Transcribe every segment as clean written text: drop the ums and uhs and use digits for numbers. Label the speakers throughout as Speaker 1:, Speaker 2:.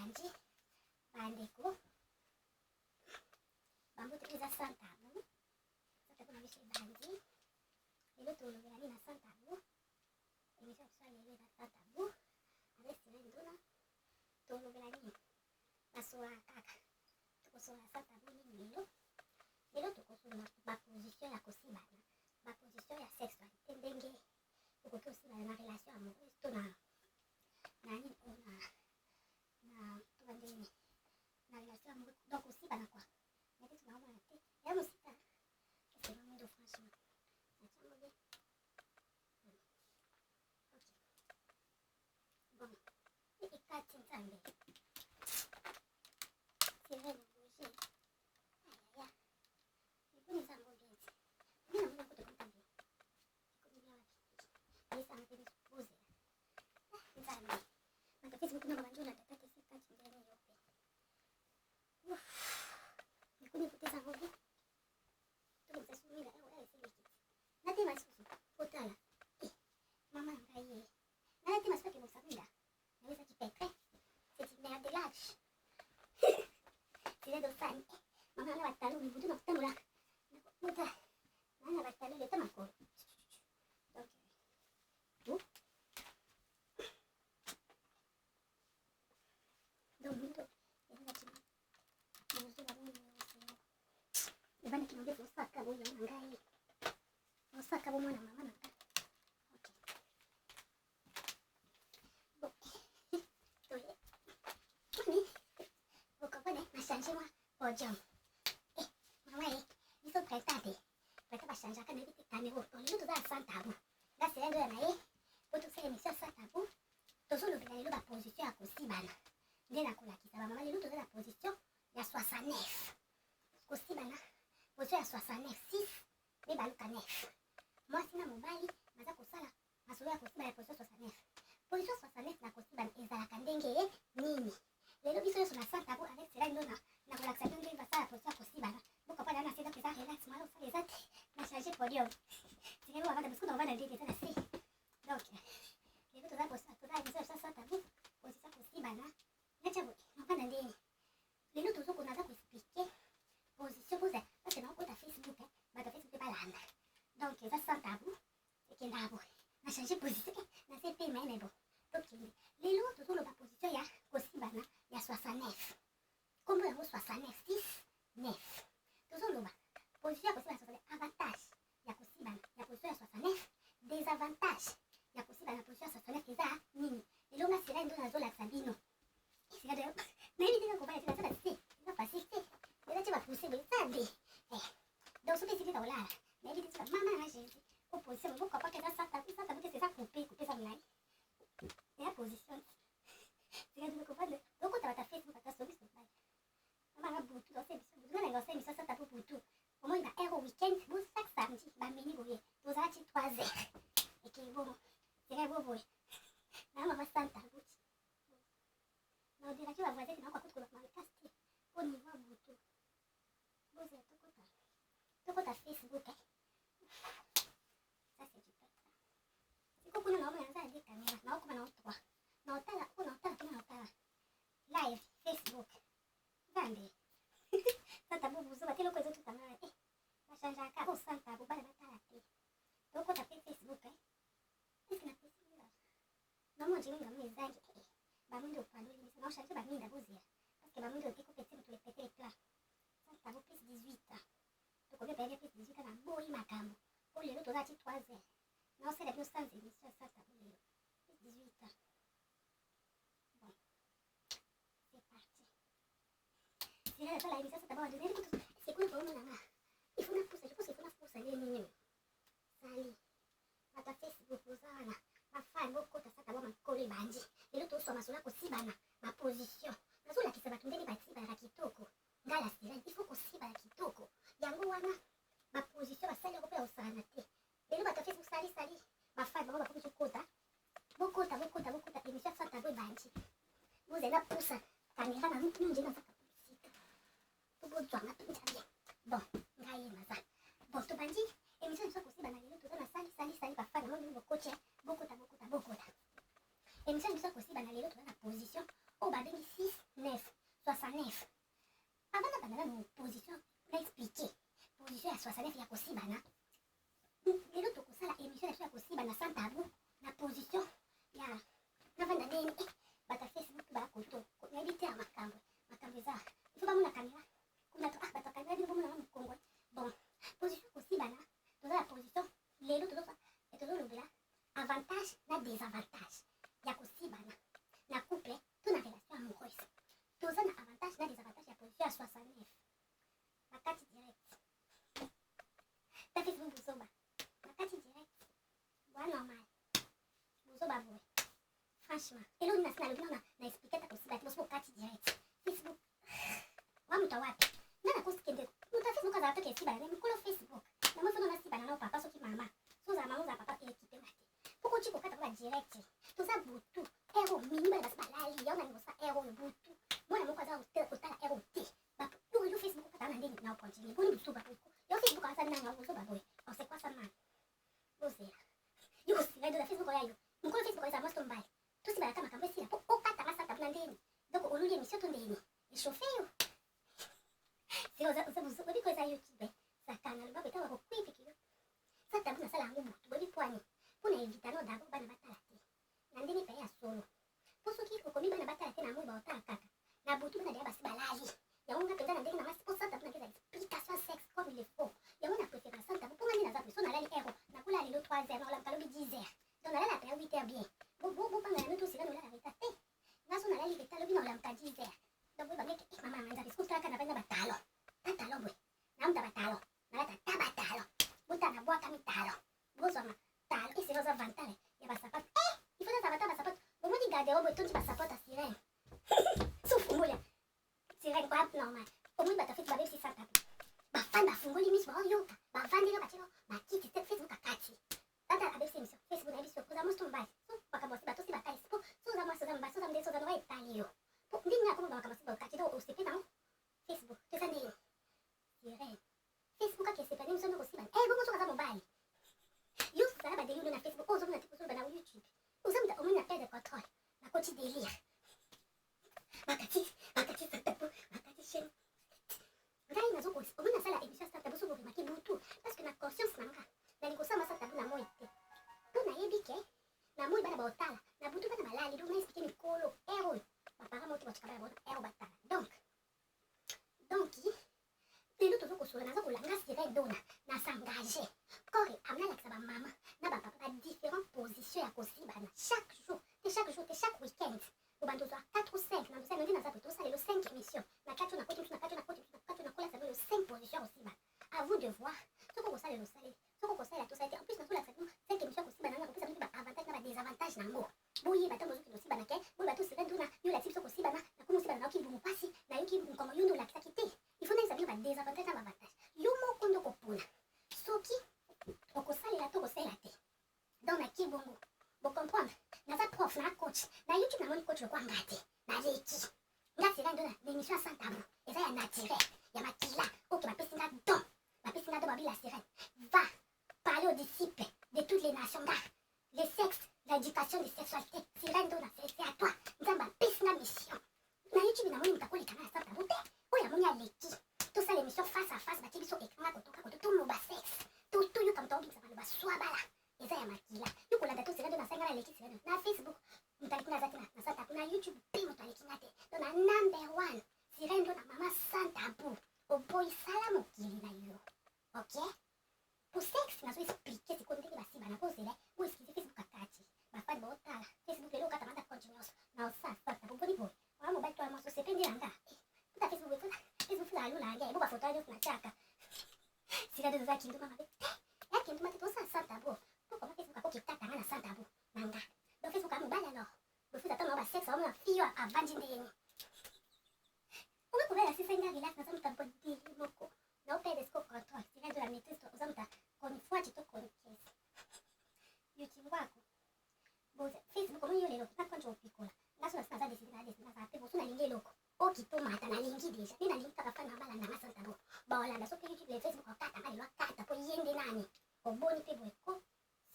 Speaker 1: banji bandeko bambote eza santabu santabu na biso ebandi lelo tolobela nini na santabu emission biso ya lelo eza santabu avec sila nduna tolobela nini basola kaka tokosola santabu nini lelo tokosola baposition ya kosibana baposition ya sexualité ndenge okoki osibana na relation amoureuse to na nini tobandeni na relation amoureuse donc osibana kwa mais tu vas voir ya musika c'est vraiment de franchement atyango bien ok bon ekati nzambe c'est vrai le bouger ayaya eboni zango bien mina mwana kote komtambe ekomibia wapi ayesanga pe bose nzambe manga facebook na banjona tatake sekati ndene yope ekoni kote zango bien tokobisa sumila ewa eseleki nate masusu otala mama ngai nate masusu akebosabunda nawezaki petre c'est une merde de lâche c'est de fan mama na batalo mibutu na kutambola nakota nana batalo leta makolo donc tout donc mundo ezaki muzula bongo ebana kinonge osaka boyo na ngai osaka bo mwana mama nanga ok bon toye ni vous comprenez ma changer moi podium mama biso prêtate prêta ba changer kana biti kamero to lelo toza santabu la c'est ndo na ye oto se émission santabu tozolobela lelo ba position ya kosibana nde nakolakisa bamama lelo toza na position ya 69 kosibana position ya 69 6 mpe baluka 9 mwasi na mobali baza kosala masolo ya kosibana ya position 69 position 69 na kosibana ezalaka ndenge ye nini lelo biso nyonso na santabu avec cela ndo nakolakisa bino ndenge basala position ya kosibana bokopana na seza peza relax mwana osala eza te na change podium sikelo bavanda basuku bavanda ndenge eza na se donc lelo toza biso ya santabu position ya kosibana natya boye navanda ndenge lelo tozokona aza koexplike position boza parce naokota facebook bato facebook balanda donc eza santabu ekenda boye na change position na se pe maine bon tokende lelo tozoloba position ya kosibana ya 69 kombo yango 69 6 9 tozoloba position ya kosibana 69 avantage ya kosibana ya position ya 69 désavantage ya kosibana position ya 69 eza nini lelo ngasela ndo nazolakisa bino esika de nayebi tena kobala tena tala se eza pasi te eza ti bapuse boye sabe donc soki esili ka olala nayebi te tika mama na jésus oposition bokopaka eza santabu te eza coupe eza molai eza position sika de comprendre okota bata facebook ata sobi sobali mama butu butu na ngose émission santabu butu omoi na air au weekend bo chaque samedi bamini boye tozala ti 3 heures ekei bomo sika bo boye na mama santabu na odelaki bavoisin te nakoka kutukola makasi te po niveau butu bozela tokota facebook ça c'est du pet siko kuna naomona naza ya de caméra naokoma na o3 naotala po naotala tena naotala live facebook nzambe santabu buzuba te loko ezotutangana bachangeaka o santabu bana batala te tokota pe facebook eske na pesila namonjinga mo ezangi bamwindo opandoli biso naochange baminda bozela parce que bamwindo te kopete moto epete epla santabu plus 18 tokobia payane plus 18 na boyi makambo po lelo toza ti 3 heures naosala bino sans émission ya santabu lelo plus 18 bon c'est parti sila natala émission santabu wadoneli kutu sekuni komonanga ifo napusa je pense ifo napusa nde nini sali bata facebook oza wana bafani bokota santabu makolo ebandi lelo toswa masolo ya kosibana baposition nazolakisa bato ndenge basibalaka kitoko ngai na sila ifo kosibala kitoko yango wana baposition basali yango mpe ya kosakana te lelo bato ya facebook salisali bafani bango bakoki kokota bokota émission santabu ebandi bozela pusa kamera na nonje nazaka publicité po bozwanga mpenza bien bon ngai ye naza bon tobandi émission biso kosibana lelo toza na salisali bafani bango ndenge bokotia bokota émission biso kosibana lelo toza na position oyo babengi 6 69, 69. Avant na banda na position na expliquer position ya 69 ya kosibana. Lelo tokosala émission ya kosibana sans tabou na position ya na vanda ndeni bata Facebook ba koto na bité ya makambo eza il faut ba mona caméra kuna to bata caméra bi bomona na Congo. Bon position kosibana toza la position lelo tozo lobela avantage na désavantage ya kosibana na couple to na relation amoureuse. Toza na avantage na désavantage ya position ya 69 makati direct ta Facebook buzoba makati direct wa normal buzoba boy franchement elo ni nasina lobi na expliquer ta kosibana boso makati direct Facebook wa muta wapi nana kosikende muta Facebook azala to kesibana ni mukolo Facebook na mfono na sibana na papa soki mama soza mama za papa ekipe mate poko chiko kata kwa direct toza butu ero mini bana basalali yaona ngosa ero butu mwana moko aza otala ero te ba yo Facebook kata na ndeni na continue boni butu ba ko yo Facebook asa na nga bozo ba boy on sait quoi ça man bozela yo sira de la Facebook yayo mukolo Facebook eza mosto mbali tosi bala kama kamwe sila po kata masa tabuna ndeni donc oluli emission to ndeni échauffé yo c'est buzo bodi ko za YouTube sakana lo babeta wa kwipi kiyo sa tabuna sala ngo butu bodi poani pona evita no dabo bana batala te na ndeni pe ya solo poso ki ko komi bana batala te na mo ba otala kaka na butu bana dia basi balali ya unga penda na ndeni na masi posa tabuna keza explication sexe comme il faut ya una préférence santa pour ngani na za personne na lali ero na kula lelo 3h na la kalobi 10h donc na la pe 8h bien bo panga na to sila no la vita te na so na lali vita lobi na la mta 10h donc ba meke mama manza biscuit kaka na bana batalo tatalo boy na mta batalo na la tabatalo buta na bwa kami talo bozo ma talo isi roza vantale ya basapato il faut ça va sapato au moins garder au boton tu sapato à sirène sauf moya sirène quoi normal au moins bata fait ba besi santa ba fan ba fungoli mis ba yoka ba vandi lo batino ba kiti te Facebook akati tata abesi mission Facebook na biso kuza musto mbali so bakabosi bato si bakali so za mwa so za mba so za mde so za no etalio po ndinga ko ba bakabosi ba kati do o sepe na Facebook te sandi sirène Facebook akese pa mission ko siba bomo so kaza mobile yo ça ba délire na Facebook ozo na tipo so na YouTube ozo mta omina perde contrôle na koti délire makati makati chen ngai nazo ko omina sala émission sa tabu so ko maki butu parce que na conscience nanga na likosa masa tabu na moi te to na yebike na moi bana ba otala na butu bana malali do na expliquer mikolo ero papa mo to chakaba ba ero batala donc lelo tozo kosola nazo kolanga sirène dona na s'engager kore amna lakisa ba mama na ba papa ba différentes positions ya kosibana chaque jour chaque week-end obanto zo 4 ou 5 na msana ndina zapo to sala le 5 émission na 4 na koti na kola ça le 5 positions kosibana à vous de voir soko kosala le sala soko kosala to sala en plus na kola 5 émissions kosibana na kopesa ba avantage na ba désavantage nango boye batango zo kosibana ke boye bato sirène dona yo la type soko kosibana na komo sibana na kibu pasi na yo kibu nkomo yo ndo la kitite il faut naisa ba désavantage na ba avantage yo moko ndo kopona soki okosalela to kosala te donc na kibongo bo comprendre naza prof na coach na YouTube na moni coach kwa ngate na leki ngati rando na l'émission sans tabou eza ya naturel ya makila ok ba pesinga don babila sirène va parler aux disciples de toutes les nations là les sexes l'éducation des sexualités sirène dona c'est à toi nzamba pesinga mission na YouTube na moni mtakoli kana sans tabou te oya moni ya leki tout ça l'émission face à face batibi so écran kotoka koto mo ba sexe tout yo comme to bingisa ba swabala eza ya makila yo kolanda to sirène dona sanga leki sirène na Facebook mtalikuna zati na santa kuna YouTube pe mtalikina te dona number 1 sirène dona mama santa bu oboy salamu kili na yo ok pour sexe na so expliquer c'est quoi ndenge basi bana kozela ou expliquer Facebook akati ba fa botala Facebook lelo kata manda continuous na osa santa bu boni boy wa mo ba to mo so sependi anga puta Facebook la lula anga bo ba foto ajo na chaka sirène dona kindu mama be ya kindu mate to santa bu pourquoi Facebook akokitata na santa bu nanga donc Facebook a mobile alors le fait d'attendre ba sexe on a fille à vandine on va couper la senga relax na samu tampo di moko na au pede scope control sirène de la maîtrise to zamta kon fois tu to kon case YouTube wako bo Facebook mo yo lelo na konjo pikola na so na za desina za pe bo so na lingi loko o ki to mata na lingi deja ni na lingi ka fa na bala na masanta bo ba wala na so pe YouTube le Facebook okata ngali wakata po yende nani oboni pe boeko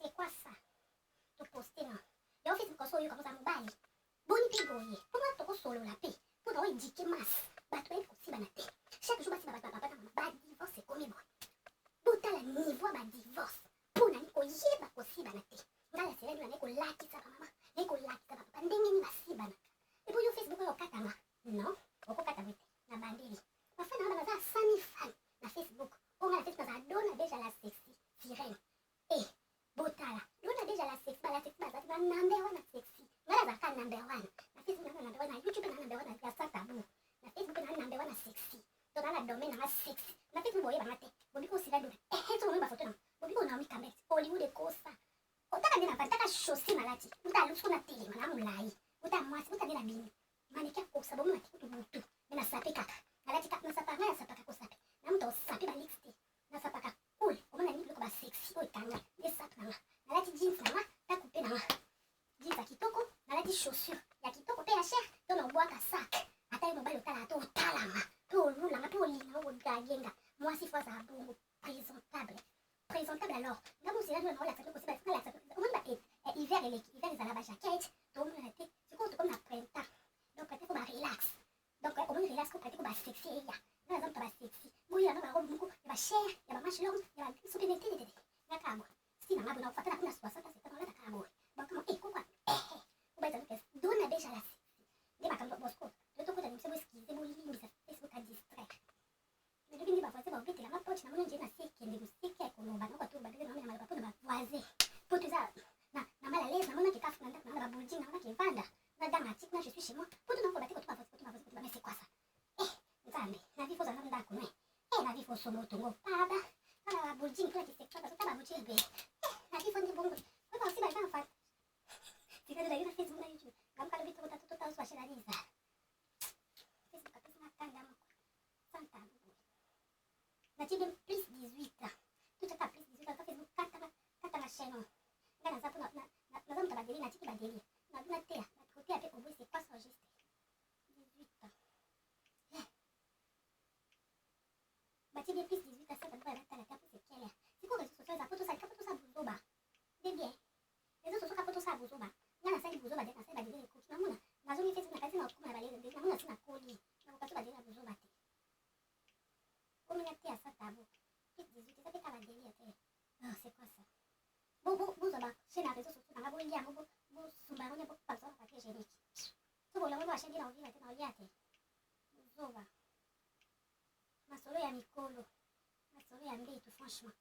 Speaker 1: c'est quoi ça to poster na ya Facebook so yo kama za mobile boni pe boye po ma to ko solo la pe po na o éduquer masse bato bayebi kosibana te chaque jour basiba bato bapapa na mama badivorce ekomi boye botala niveau ya badivorce mpo nani koyeba kosibana te ngai ya sereli na kolakisa bamama naye kolakisa bapapa ndenge nini basibanaka epo yo facebook oyo okatanga non okokatanga te na bandeli bafani na baza 100 000 fan na facebook onga na facebook baza dona déjà la sexy sirene botala dona déjà la sexy bazati ba number 1 na sexy ngai nazalaka number 1 na facebook na number 1 na youtube na number 1 na ya satabu na facebook na number 1 na sexy tona na domaine na sexy na facebook boyebanga te bobiko osila dona so boyeba foto na bobiko naomi camex hollywood ekosa otaka nde na vandi taka shosi malati uta lusu na telema na molai uta mwasi uta nde na bino maneki akosa bomona te kutu butu me nasape kaka nalati kaka nasapaka ngai nasapaka kosape na mutu osape balix te nasapaka cool omona nini biloko basexy oyo ekanga nde sape nanga nalati jeans nanga takupe nanga jeans ya kitoko nalati chaussure ya kitoko mpe ya cher to na obwaka sak ata ye mobali otala ata otalanga mpe olulanga mpe olinganga ogagenga mwasi fo azala bongo présentable alors nga mosila ndio naolakisa nde kosiba nalakisa omoni ba hiver eleki hiver ezala bajaquette toomona te sikoyo tokomi na printemps donc printemps fo barelax donc omoni relax ko printemps ko basexy eya nga naza moto basexy boyanga barobe moko ya bachere ya bamanche longue ya basopene tetete nga kabo si nanga bona ofatala kuna 60 70 olata kabo bakama kokwa obaita nokes dona déjà la sexy nde makambo bosco totokota nimse boeskize bolimbisa facebook a distraire lobi nde bavoisin baobetelanga poche namoni nje na se ekende mosiki ya koloba nakatoba ndenge naomena maloba mpo na bavoisin mpo toza na mal à l'aise namonaki kafu na ndako nanga na babulding namonaki evanda na danga atik na je suis chez moi mpo to nakoba te koto bavoisin mais c'est quoi ça nzambe na vi fozala ndako ne na vi fosomba otongo paba tala babulding mpo na kisektoa bazota babulding ebe na vi fo nde bongo oyo baosi baza mfata tikadolaki na facebook na youtube ngamukalobi tokota totota oswashela liza facebook apesi na kanda moko santa natie bien plus 18 tout ça plus 18 ans Facebook kata na chaîne nga naza po naza moto badeli natiki badeli nabina te bakote ape oboyi c'est pas ça juste 18 ans batie bien plus 18 ans sasa baya batala te apo c'est quelle siko réseaux sociaux eza po tosalika po tosa buzoba de bien réseaux sociaux ka po tosa buzoba nga nasali buzoba de nasali badeli ekoki namona nazongi Facebook nakati na okoma na balele namona si nakoli nakoka to badeli na buzoba te komina te asa tabo plus 18 eza pe ka badeli te c'est quoi ça bozwa bachaine ya réseaux sociaux nanga bolia yango bosumba yango nde bopakisa na papier génique so bolango bachaine na ovila te na olia te bozoba masolo ya mikolo masolo ya mbetu franchement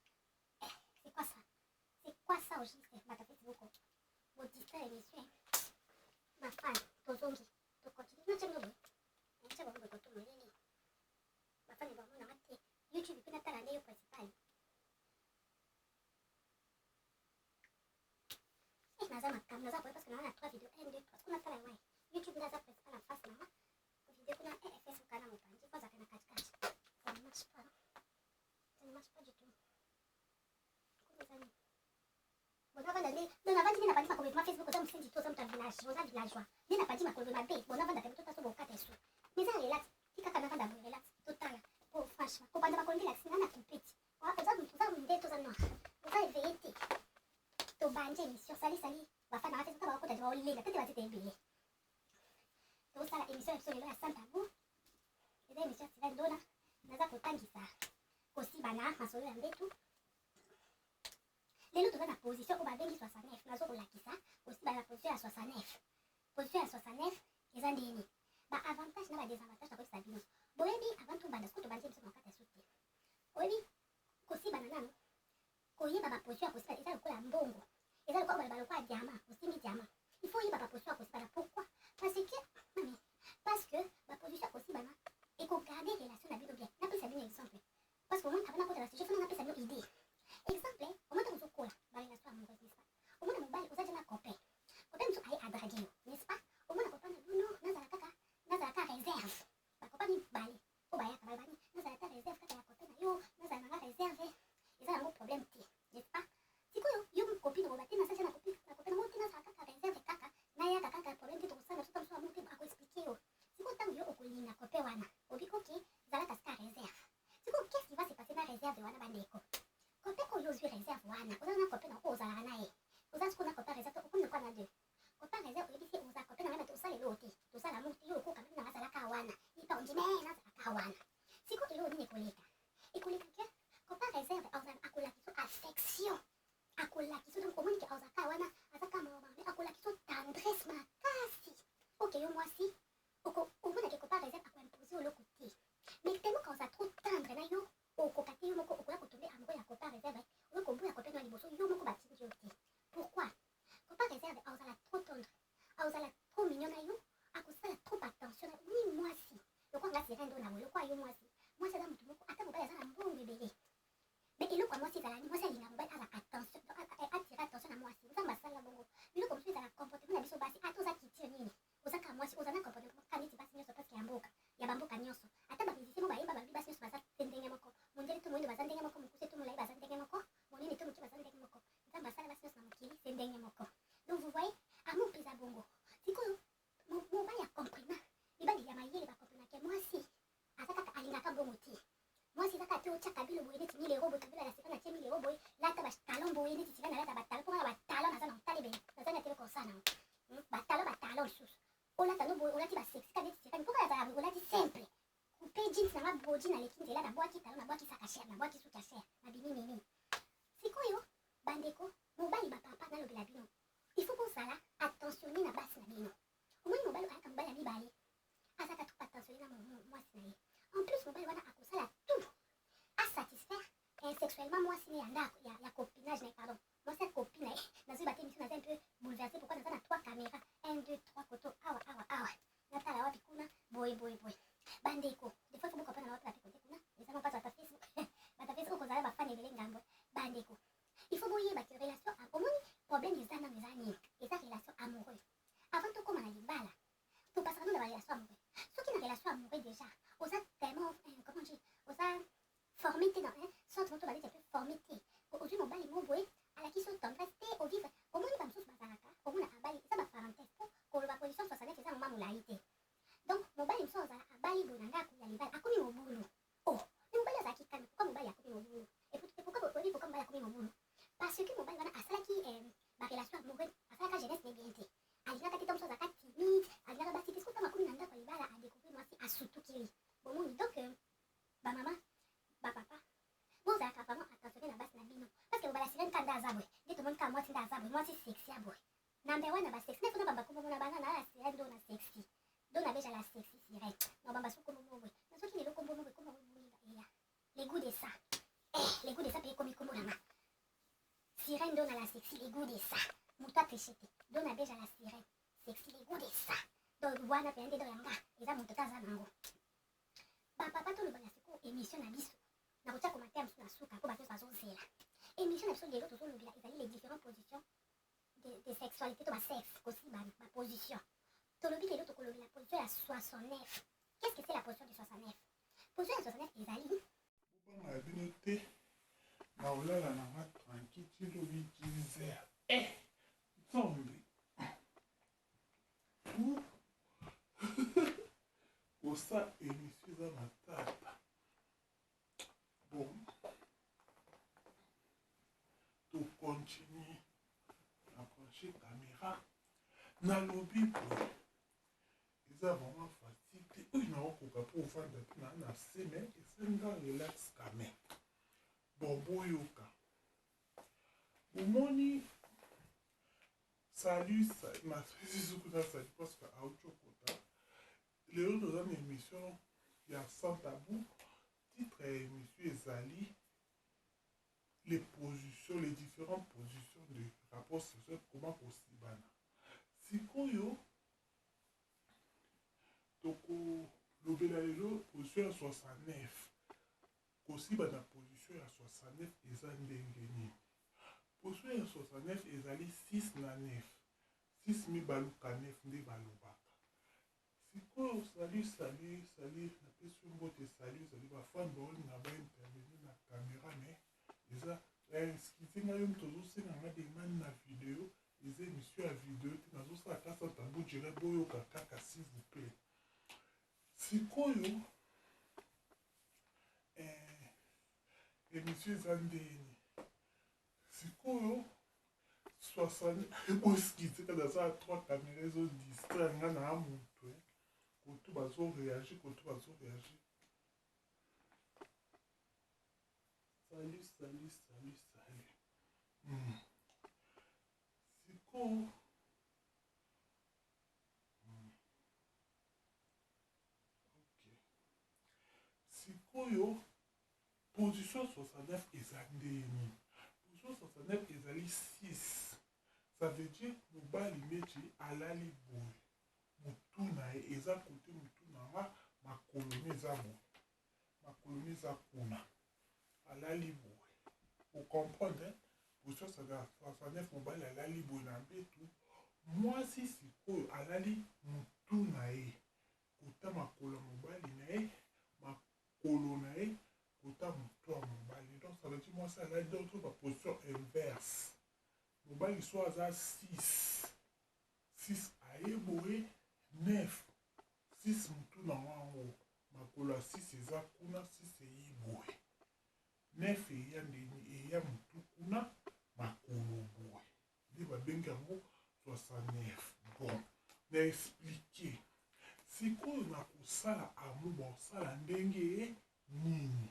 Speaker 1: c'est quoi ça au juste bata facebook bodista émission bafani tozongi tokontinue nachengo boye nache bongo totomoleli bafani bamonanga te youtube mpe natala nde yo principal naza makambo naza koye parce que naza na 3 vidéo 1 2 3 kuna tala waye youtube naza principal en face nanga vidéo kuna fs okana mopanzi po azaka na katikati ça ne marche pas du tout komezani bonavanda nde navandi nde napandi makolo ma facebook oza mosendi to oza moto ya village oza villageois nde napandi makolo mabe bonavanda te totaso bokata esu mais eza relax tikaka navanda boye relax totala po franchement kobanda makolo nde relax nga na competi oza nde toza noir oza éveillé te tobandi émission salisali bafana na facebook bakota baolenga tete batete ebele tosala émission ya biso lelo ya santabu eza émission ya sylvain dona naza kotangisa kosibana masolo ya mbetu lelo toza na position oyo babengi 69 nazo kolakisa kosibana na position ya 69 position ya 69 eza ndeni baavantage na badesavantage na koyebisa bino boyebi avant tobanda siko tobandi émission na kati ya suti oyebi kosibana nano koyeba baposition ya kosibana eza lokola mbongo eza lokola baloba lokola diama osimbi diama il faut oyeba baposition ya kosibana pourquoi parce que baposition ya kosibana ekogarde relation na bino bien napesa bino exemple parce que omona avant nakota na sujet fona napesa bino idée exemple omona ozokola barelation amoureuse n'est-ce pas omona mobali oza dia na copain mosu aye adrague yo n'est-ce pas omona copain na bino nazala ka réserve bacopain mibale oyo bayaka balobani nazala ta réserve kaka ya copain na yo nazala nanga réserve eza yango problème te n'est-ce pas sikoyo yo copine okoba te nasali na copain nango te nazala kaka réserve wana siko ilo nini ekoleka ke kopa réserve akolaki so affection akolaki so donc omoni ke azaka wana azaka mama mais akolaki so tendresse makasi ok yo mwasi omona ke kopa réserve akoimpose oloko te mais tellement kaoza trop tendre na yo okoka te yo moko okoya kotombe amoureux ya kopa réserve oyo koboya kopena liboso yo moko batindi yo te pourquoi kopa réserve aozala trop tendre aozala trop mignon na yo akosala trop attention na ni mwasi lokwanga sirendo na lokwa yo mwasi aza motu moko ata mobali aza na mbongo ebele mais eloko ya mwasi ezalani mwasi alinga mobali aza attention atire attention na mwasi oza masala bongo biloko mosusu ezala comportement na biso basi ata oza kitio nini ozaka mwasi oza na comportement ka neti basi nyonso paske ya mboka ya bamboka nyonso ata bamusicien mo bayemba balobi basi nyonso baza te ndenge moko mondele to moyindo baza ndenge moko mokuse to molai baza ndenge moko monene to moke baza ndenge moko eza basala basi nyonso na mokili se ndenge moko donc vous voyez amour mpeza bongo sikoyo mobali ya comprena mibali ya mayele bakomprenake mwasi aza kaka alingaka bongo te mwasi eza kaka te otyaka bilo boye neti 1000 € boye kabila na sika na tie 1000 € boye lata batalon boye neti tika na lata batalon mpona batalon naza na motali bene naza na tele kosana batalon lisusu olata no boye olati basexi ka neti tika mpona yazala olati simple coupe jeans nanga bodi naleki nzela nabwaki talon nabwaki saka chere nabwaki suka chere nabimi mimi sikoyo bandeko mobali bapapa nalobela bino il faut bozala attentionne na basi na bino omoni mobali ayaka mobali ya mibale azaka trop attentionne na mwasi na ye en plus mobali wana akosala tout asatisfaire sexuellement mwasi ne ya ndako ya copinage na ye pardon mwasi ya copine na ye nazoyeba te émission naza un peu bouleversé pourquoi naza na 3 caméra 1 2 3 koto awa natala wapi kuna boye bandeko des fois faut comprendre na wapi kote kuna ezanga mpasi bata facebook bata facebook kozala bafani ebele ngambo bandeko il faut boyeba ke relation omoni problème eza nano eza nini eza relation amoureux avant tokóma na libala topasaka nano na barelation amoureux soki na relation amoureux déjà oza tellement comment dire oza formé te dans sorte moto bazeti ape formé te ozwi mobali mo boye alaki so tendresse te ovivre omoni bamosusu bazalaka omona abali eza baparenthèse po koloba position 69 eza moma molai te donc mobali mosusu azala abali boye na ndako ya libala akomi mobulu me mobali azalaki kani pourkua mobali akomi mobulu pourkua mobali akomi mobulu parce que mobali wana asalaki barelation amoureux asalaka jeunesse ne bien te alingaka te to mosusu azalaka timide alingaka basi te soki makomi na ndako ya libala adécouvrir mwasi asutukili bomoni donc bamama bapapa bozalaka vraiment attentionne na basi na bino parce que bobala sirene ka nde aza boye nde tomoni ka mwasi nde aza boye mwasi sexy ya boye number 1 na basexy nefona bamba komomona bana na la sirene do na sexy do na beja la sexy sirene na bamba so komomo boye na soki lelo kombomo boye koma bolinga eya les goûts de ça les goûts de ça pe komi kombo nanga sirene do na la sexy les goûts de ça moto atriche te do na beja la sirene sexy les goûts de ça donc wana pe nde do yanga eza moto taza nango bapapa tolobala sikoyo émission na biso nakotia commentaire mosusu na suka mpo bato bazozela émission na biso lelo tozolobela ezali les différentes positions de sexualité to basexe kosi baposition tolobi lelo tokolobela position ya 69 qu'est-ce que c'est la position de 69 position ya 69 ezali
Speaker 2: bobanga ya bino te na olala nanga tranquille tilobi 10 heures nzombe kosa émission eza matata bon tocontinue na branche caméra nalobi boye eza vraiment fatigue te oyo naokoka mpo ovanda mpe na se me esenga relax quand même bon boyoka omoni salut mafrisi soki na sali parce que aotyokota lelo toza na émission ya sans tabou titre ya émission ezali les positions, les différentes positions de rapport sexuel comment kosibana sikoyo tokolobela lelo position ya 69 kosibana position ya 69 eza ndenge nini position ya 69 ezali 6 na 9 6 mibaluka 9 nde balobaka sikoyo sali napesi mbote sali ezali bafani baolinga baintervenir na caméra mais eza skizinga yo moto ozosenganga demande na video eza émission ya video te nazosala kasa tambo jere boyoka kaka s'il vous plaît sikoyo émission eza ndeni sikoyo 60 boskize kada za 3 caméra ezodistraire nga na moto koto bazoreagir Siko. Sikoyo, position 69 ezali nini? Position 69 ezali 6. Ça veut dire mobali neti alali boye. Mutu na ye eza kote mutu na nga makolo eza boye. Makolo eza kuna. Alali boye. Vous comprenez? Position 69 mobali alali boye na mbetu. Mwasi sikoyo alali mutu na ye. Kota makolo mobali na ye. Makolo na ye. Kota mutu ya mobali. Donc ça veut dire mwasi alali d'autres ma position inverse. Mobali soit à 6. 6 aye boye 9. 6 mutu na wango. Makolo 6 eza kuna 6 eyi boye. 9 eya ndeni eya mutu kuna makolo boye. Nde babengi yango 69. Bon, na expliquer. Sikoyo na kosala amu bosala ndenge nini?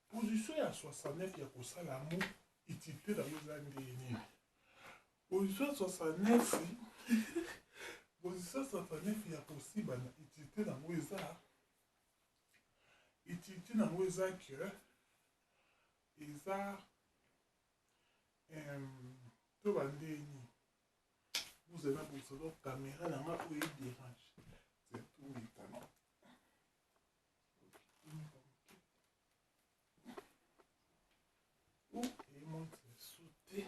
Speaker 2: Position ya 69 ya kosala amu utilité na eza ndenge nini? Position 69 position 69 ya possible na utilité na eza utilité na eza que eza to bandeni vous avez pour ça caméra na ma ou dérange c'est tout maintenant. Ou et monte sauter.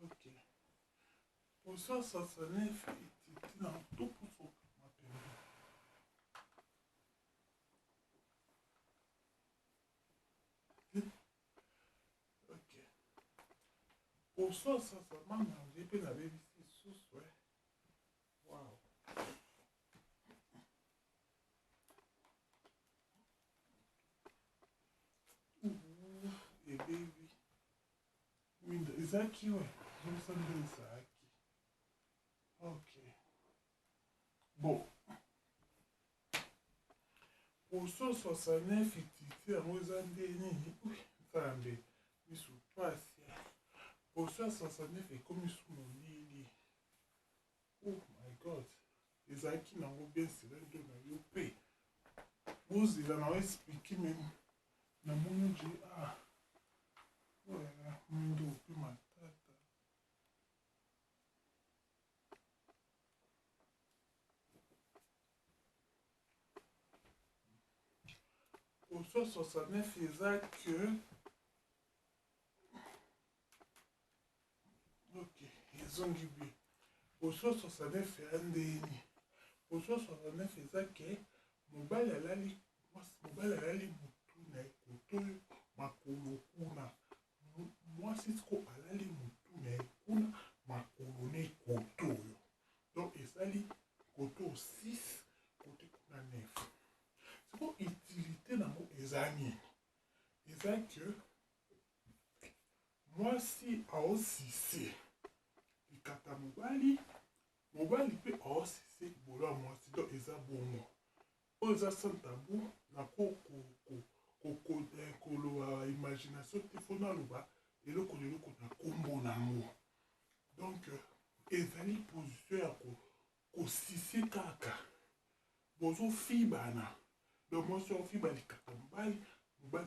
Speaker 2: Ok. Pour ça, ça s'en est fait. Dans tout pour son ok. Pour ça, ça m'a mangé. Puis la baby, c'est sous, ouais. Wow. Et baby. Oui, Zaki, ouais. Je me sens bien Zaki. Ok. Bon. Pour ça, 69, utilité à Mozambique. Oui, attendez. Mais sous passe. Pour ça, 69 est comme sous mon lit. Oh my God. Les Zaki n'ont bien cylindre dans le pays. Vous, il en a expliqué même. Dans mon Dieu, ah. Voilà, mon dos, puis ma tête. Pour ça, 69 faisait que. Ok, ils ont dit bien. Pour ça, 69 fait un déni. Pour ça, 69 faisait que. Mobile alali mutu na ekoto makolo kuna. Mwasi siko alali mutu na ekuna makolo na ekoto yo. Donc ezali koto 6 kote kuna 9. Siko utilité nango eza nini? Eza que mwasi aosise likata mobali mpe aosise libolo ya mwasi. Donc eza bongo. Oyo eza sans tabou na koloba imagination te fo naloba eloko na kombo nango. Donc ezali position ya kosise kaka bozofibana. Donc mwasi ofiba likata mobali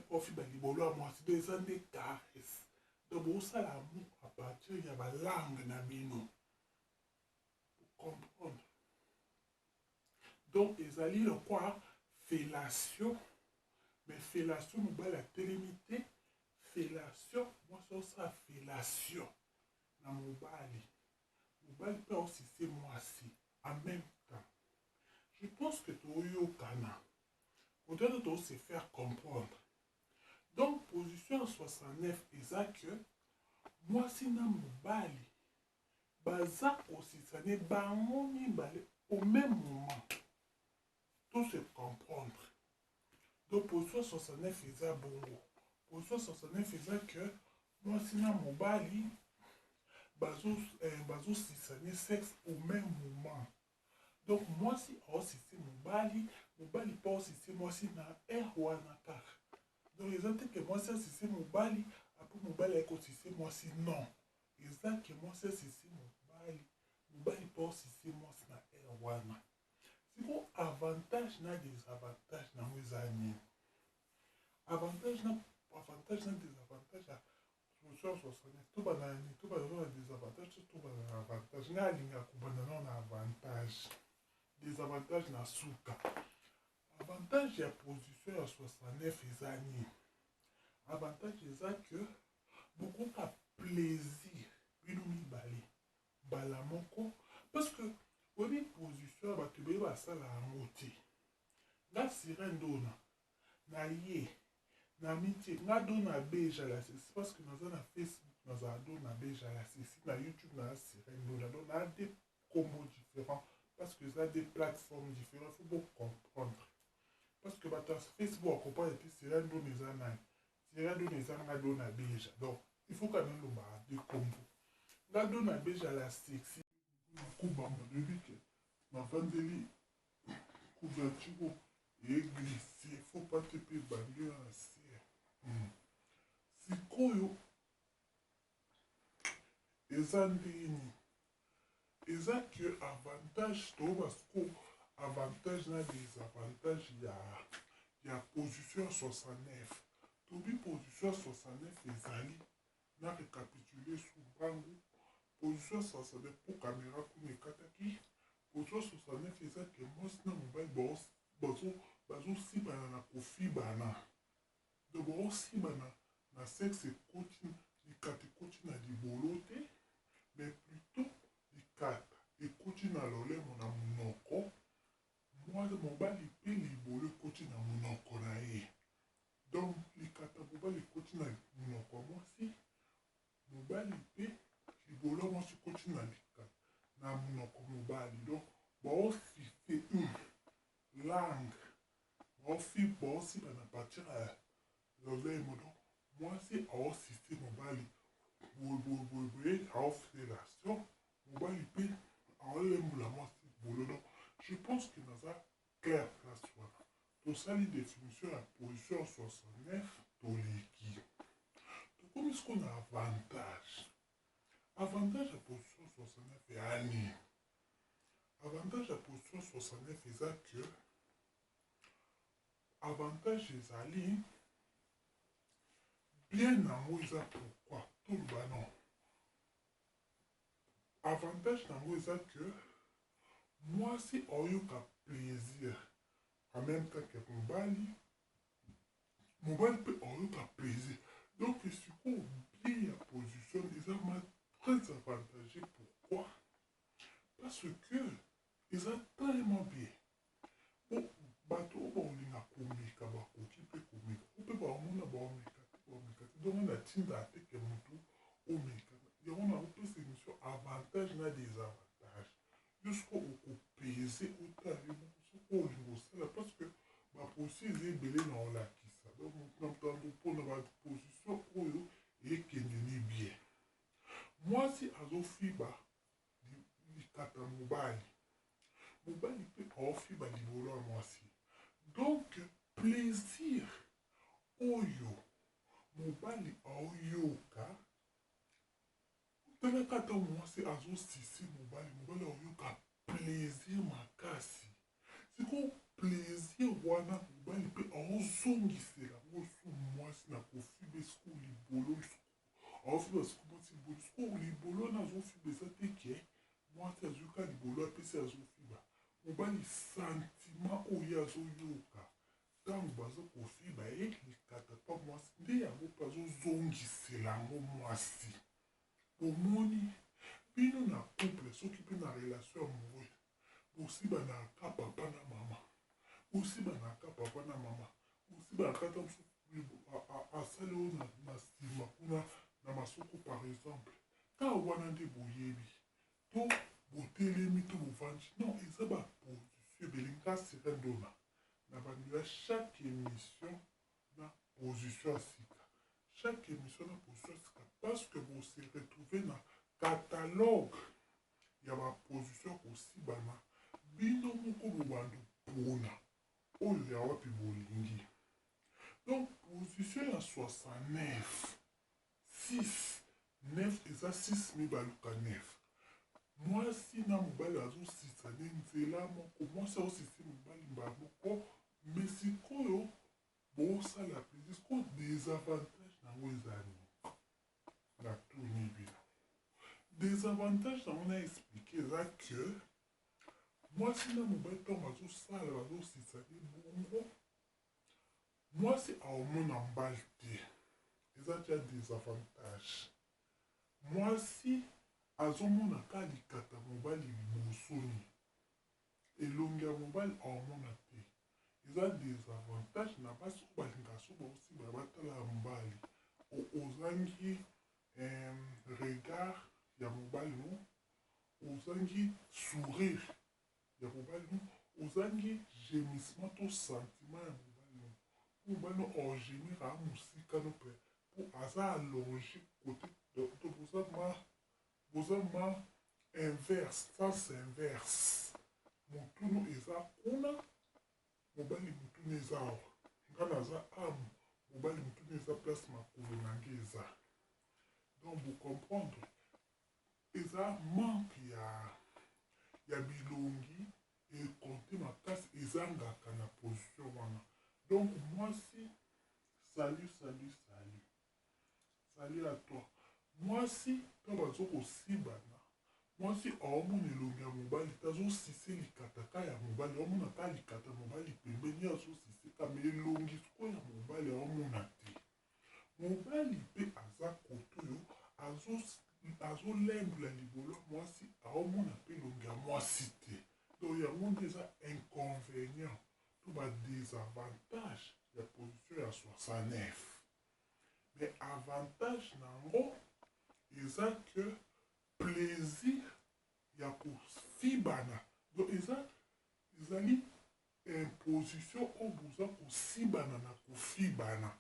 Speaker 2: ofiba libolo ya mwasi. Donc eza nde caresse. Donc bosala amu à partir ya balangue na bino. Comprendre. Donc ezali le quoi fellation. Mais fellation mobile a télémité. Fellation moi ça ça fellation na mobile. Mobile peut aussi c'est mwasi en même temps. Je pense que tu as kana. Peut-être tu se faire comprendre. Donc position 69 exact que mwasi na mobile baza aussi ça n'est pas au même moment. Tout se comprendre. Donc position 69 eza bongo. Position 69 eza que mwasi na mobali bazosisane sexe au même moment. Donc mwasi aosisi mobali mpe aosisi mwasi na aire wana kaka. Donc eza te ke mwasi asisi mobali apo mobali ayekosisi mwasi, non. Eza ke mwasi asisi mobali mpe aosisi mwasi na aire wana. Siko avantage na désavantage nango eza nini? Avantage na désavantage ya solution sociale. To bana désavantage to bana avantage. Nga alinga kobanda na avantage. Désavantage na suka. Avantage ya position ya 69 eza nini? Avantage eza que bokoka plaisir bino mibale mbala moko, parce que oyebi position ya bato ebele basala yango te. Nga sire ndona na ye na mitie nga dona bejala sesi parce que naza na Facebook nazala dona bejala sesi, na YouTube na sire ndona, donc na des combos différents parce que ça des plateformes différentes. Il faut beaucoup comprendre parce que bato Facebook acompa ete sire ndona eza nani, sire ndona eza nga dona beja, donc il faut quand même lomba des combos. Nga dona bejala sexy nakobamba debike navandeli couverture eglise, faut pas te pe bandi na se. Sikoyo eza ndeni, eza que avantage to basiko avantage na désavantage ya position ya 69. Tobi position ya 69 ezali na récapituler sur bango. Position ya 69 po caméra kuna ekataki. Position ya 69 eza ke mwasi na mobali bazosibana na kofibana. Donc baosibana na sexe likata ekoti na libolo te, mais plutôt likata ekoti na lolemo na monoko, mobali mpe libolo ekoti na monoko na ye. Donc likata mobali ekoti na monoko mwasi, mobali mpe libolo mwasi ekoti na likata na monoko mobali. Donc baofife langue, baosiba na partir ya lolemo. Donc mwasi aosisi mobali boye aofélation, mobali mpe aolembola mwasi bolo. Donc je pense que naza clair place wana tosali définition ya position 69 toleki. Tokomi siko na avantage. Avantage ya position 69 eya nini? Avantage ya position 69 eza que avantage ezali bien nango eza pourquoi toloba non. Avantage nango eza que mwasi aoyoka plaisir en même temps que mobali mpe aoyoka plaisir. Donc sikoyo bien ya position eza très avantagé. Pourquoi? Parce que eza tellement bien. Bon, bato oyo baolinga komeka bakoki mpe komeka mpe baomona baomeka te, donc na ntinda ate ke motu omeka yango na opesa émission avantage na désavantage. Jusqu'o okopese otali soko olinga osala parce que baposi eza ebele na olakisa. Donc na motango mpona baposition oyo ekendeni bien. Mwasi azofiba likata mobali mpe aofiba libolo ya mwasi. Donc plaisir oyo mobali aoyoka talaka ata mwasi azosisi mobali aoyoka plaisir makasi. Siko plaisir wana mobali mpe aozongisela ngosu mwasi na kofiba siko libolo aofiba siko mwasi libolo. Siko libolo wana azofiba eza te ke mwasi azoyoka libolo apesi azofiba, mobali sentiment oyo azoyoka ntango baza kofiba ye likata pa mwasi nde yango mpe azozongisela yango mwasi. Omoni bino na couple soki mpe na relation amoureuse bosibanaka papa na mama, bosibanaka papa na mama, bosibanaka ta mosusu asali oyo na nsima kuna na masoko par exemple. Ka wana nde boyebi to botelemi to bovandi, non eza baposition ebele. Nga sire ndona na bandela chaque émission na position ya sika, chaque émission na position ya sika parce que vous se retrouvez na catalogue ya baposition kosibana bino moko bobandu mpona oyo ya wapi bolingi. Donc position ya 69 6 9 eza 6 mibaluka 9 mwasi na mobali azosisane nzela moko mwasi azosisi mobali mbala moko me sikoyo bosala plaisir sikoyo desavantage nango eza nini na tourni bino. Desavantage nango na explike eza ke mwasi na mobali ntango bazosala bazosisane bongo mwasi aomona mbali te eza tia desavantage. Mwasi azomona ka likata mobali libosoni elongi ya mobali aomona te eza desavantage na basi oyo balinga so baosi batala mobali ozangi regard ya mobali no ozangi sourire ya mobali no ozangi gémissement to sentiment ya mobali no mobali no ogémir a mosika no mpe po aza allonge côté to bozama inverse sens inverse motunu eza kuna mobali motunu eza awa nga naza ame mobali motunu eza place makolo nange eza. Donc vous comprendre eza manque ya bilongi ekonte makasi ezangaka na position wana. Donc mwasi salut à toi. Mwasi to bazokosibana mwasi aomona elongi ya mobali tazosise likataka ya mobali aomona ka likata mobali pembeni azosise kama elongi sikoyo ya mobali aomona te. Mobali mpe aza koto oyo azolembula libolo mwasi aomona mpe elongi ya mwasi te. Donc yango nde eza inconvénient to badesavantage ya position ya 69. Mais avantage nango eza que plaisir ya kosibana. Donc ezali imposition oyo boza kosibana na kofibana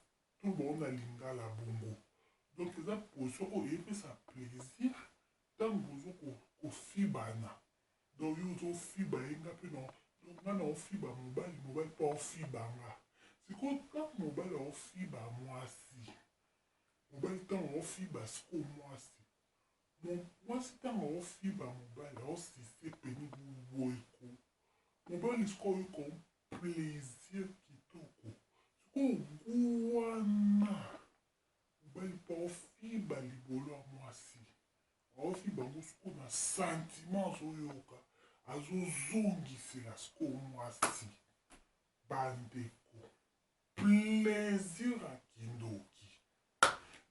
Speaker 2: to baona lingala bongo. Donc eza position oyo epesa plaisir ntango boza kofibana. Donc yo ozofiba yenga mpe no donc nga na ofiba mobali mobali mpe aofiba nga sikoyo ntango mobali aofiba mwasi mobali ntango aofiba sikoyo mwasi ntango aofiba mobali aosise peni boyeko mobali sikoyo oyeko plaisir kitoko sikoyo wana mobali mpe aofiba libolo ya mwasi aofiba ngo sikoyo na sentiment azoyoka azozongisela sikoyo mwasi bandeko plaisir akindoki.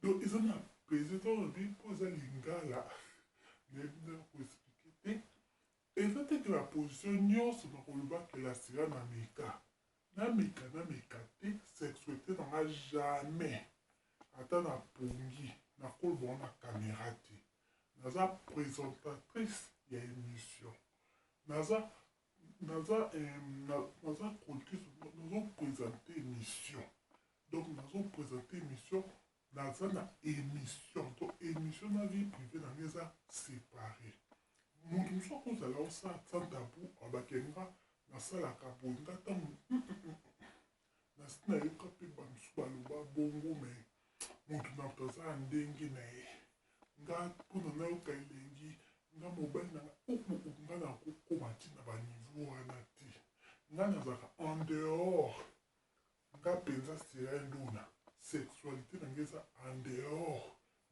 Speaker 2: Donc eza na plaisir tobi mpo eza lingala nayebi koexplike te eza teke na position nyonso nakolobakela sira na meka te sexualité nanga jamais ata na pongi nakoloba na caméra te naza présentatrice ya émission naza présente émission donc nazoprésente émission naza na émission to émission na vie privée na eza séparé moto mosu akozala osala sans tabou abakenga nasalaka boye nga ntango nasi nayoka mpe bamosu baloba bongo me moto na moto aza ya ndenge na ye nga mpona nayoka elengi nga mobali nanga nga na kokoma ntina baniveau wana te nga nazalaka en dehors nga mpenza sera nduna sexualité nanga eza en dehors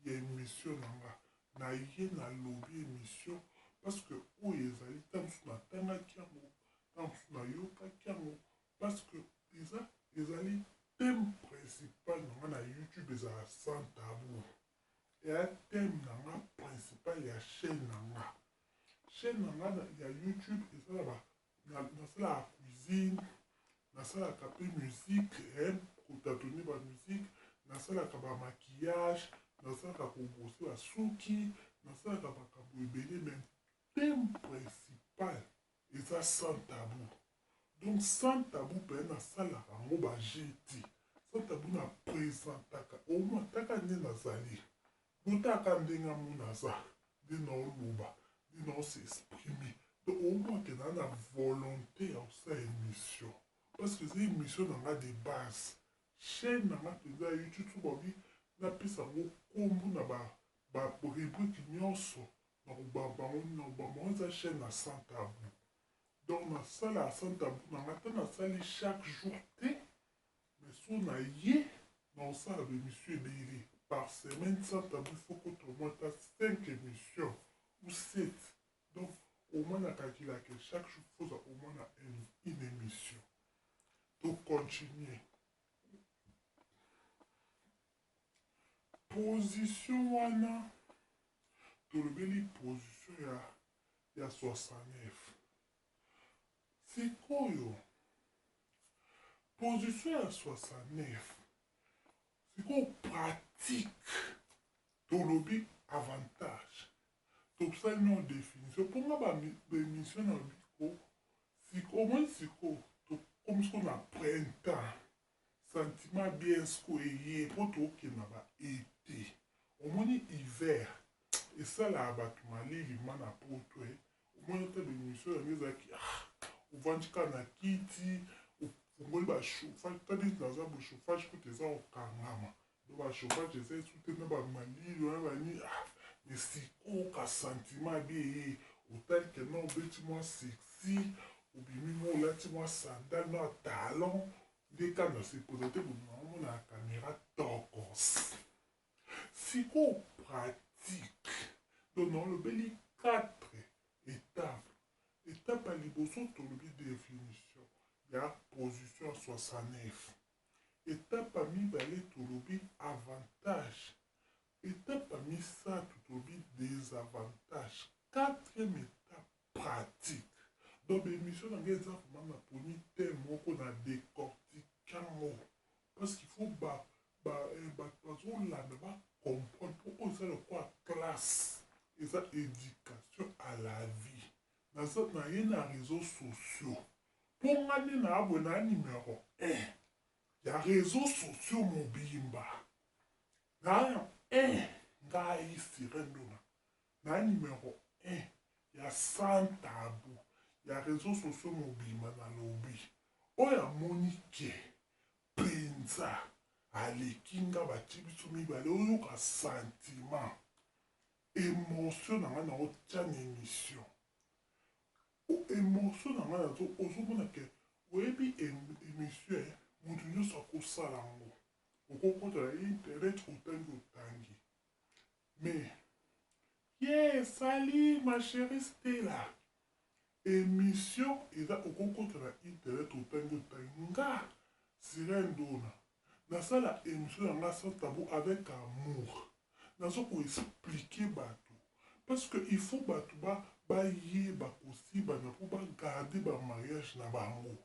Speaker 2: ya émission nanga naye nalobi émission parce que oyo ezali ntango mosusu natangaki yango ntango mosusu nayokaki yango parce que ezali thème principal nanga na YouTube ezala sans tabou eya thème nanga principal ya chaîne nanga ya YouTube ezala nasalaka cuisine nasalaka mpe musique kotatone bamusike nasalaka bamaquillage nasalaka kobose basuki nasalaka makambo ebele me thème principal eza sans tabou. Donc sans tabou mpe nasalaka yango bajeti sans tabou na présentaka omwa taka nde nazali botaka ndenge amu naza nde naoloba nde naosexprime donc au moins ke naa na volonté ya kosala émission parce que eza émission na nga de base chaîne na nga mpenza ya youtube so babi napesa yango nkombo na barubrike nyonso nakobambango eza chaîne na sans tabou donc nasala ya sans tabou na nga te nasali chaque jour te mais so na ye naosala baémission ebele par semaine sans tabou faut kotomoi ta 5 émissions ou 7 donc au moins nakakilaka chaque jour foza au moins na une émission donc continuer position wana tolobeli position ya 69 sikoyo position ya 69 sikoyo pratique tolobi avantage tosali no définition mponga baémission na biko au moins sikoyo comme sikoyo na printemps sentiment bien sikoyo eye mpo tookende na baete omoni hiver esalaka bato malili ma na poto omoni ata baémission yango ezalaki ovandi kaka na kiti ofungoli bachauffage tandis naza bachauffage kote eza kokangama do bachauffage eza esu te na bamalili wana bani mais sikoyo ka sentiment bien eye otali kena obeti mwa sexy obimi mwa olati mwa sandal na talon nde kanda sepoza te bomamo na caméra tokos sikoyo pratique donc naolobeli 4 étapes étape ya liboso tolobi définition ya position ya 69 étape ya mibale tolobi avantage étape ya misato tolobi désavantage 4e étape pratique donc bémission na ngai eza vraimen na poni te moko na décortiquango parce qu'il faut bato bazolanda bacomprendre mpo eza lokwa classe eza éducation à la vie na ye na réseaux sociaux mpo nga nde na abwe na numéro 1 ya réseaux sociaux mobimba na 1 ngai sirendona na numéro 1 ya sans tabou ya réseaux sociaux mobimba na lobi oyo amoni ke mpenza aleki nga batie biso mibale oyoka sentiment émotion na nga na otya na émission émotion na nga na ozomona ke oyebi émission moto nyonso akosala yango okokota na internet otangi mais ye sali ma chérie Stella émission eza okokota na internet otangi nga sirendona nasala émission yanga sans tabou avec amour nazo koexplike bato parce que il faut bato bayeba kosibana mpo bagarde bamariage na bango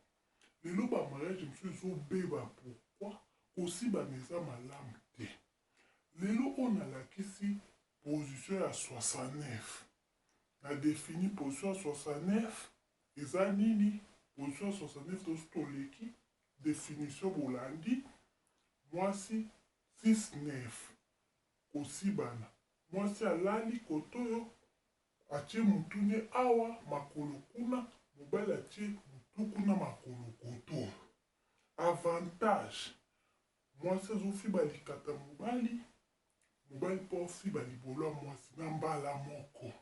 Speaker 2: lelo bamariage mosusu ezobeba pourkui kosibana eza malamu te lelo oyo nalakisi position ya 69 na défini position ya 69 eza nini position ya 69 tosi toleki définition bolandi mwasi 6-9 kosibana mwasi alali koto oyo atie mutune awa makolo kuna mobali atie mutu kuna makolo koto avantage mwasi azofiba likata mobali mpo ofiba libolo ya mwasi na mbala moko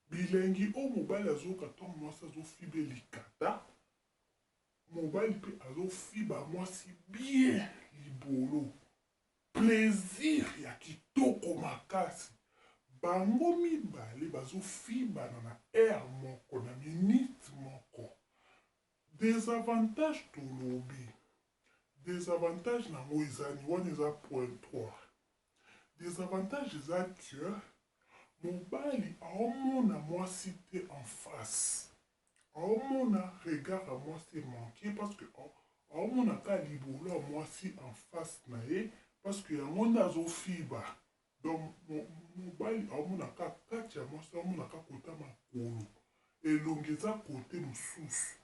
Speaker 2: bilengi oyo mobali azoyoka ntango mwasi azofiba likata mobali mpe azofiba mwasi bien libolo plaisir ya kitoko makasi bango mibale bazofibana na aire moko na minute moko désavantage tolobi désavantage nango ezani wana eza point 3 désavantage eza que mobali aomona mwasi te en face aomona regard ya mwasi manqué parce que aomonaka libolo ya mwasi en face na ye parce que yango nde azofiba donc mobali aomonaka kati ya mwasi aomonaka kota makolo elongi eza kote mosusu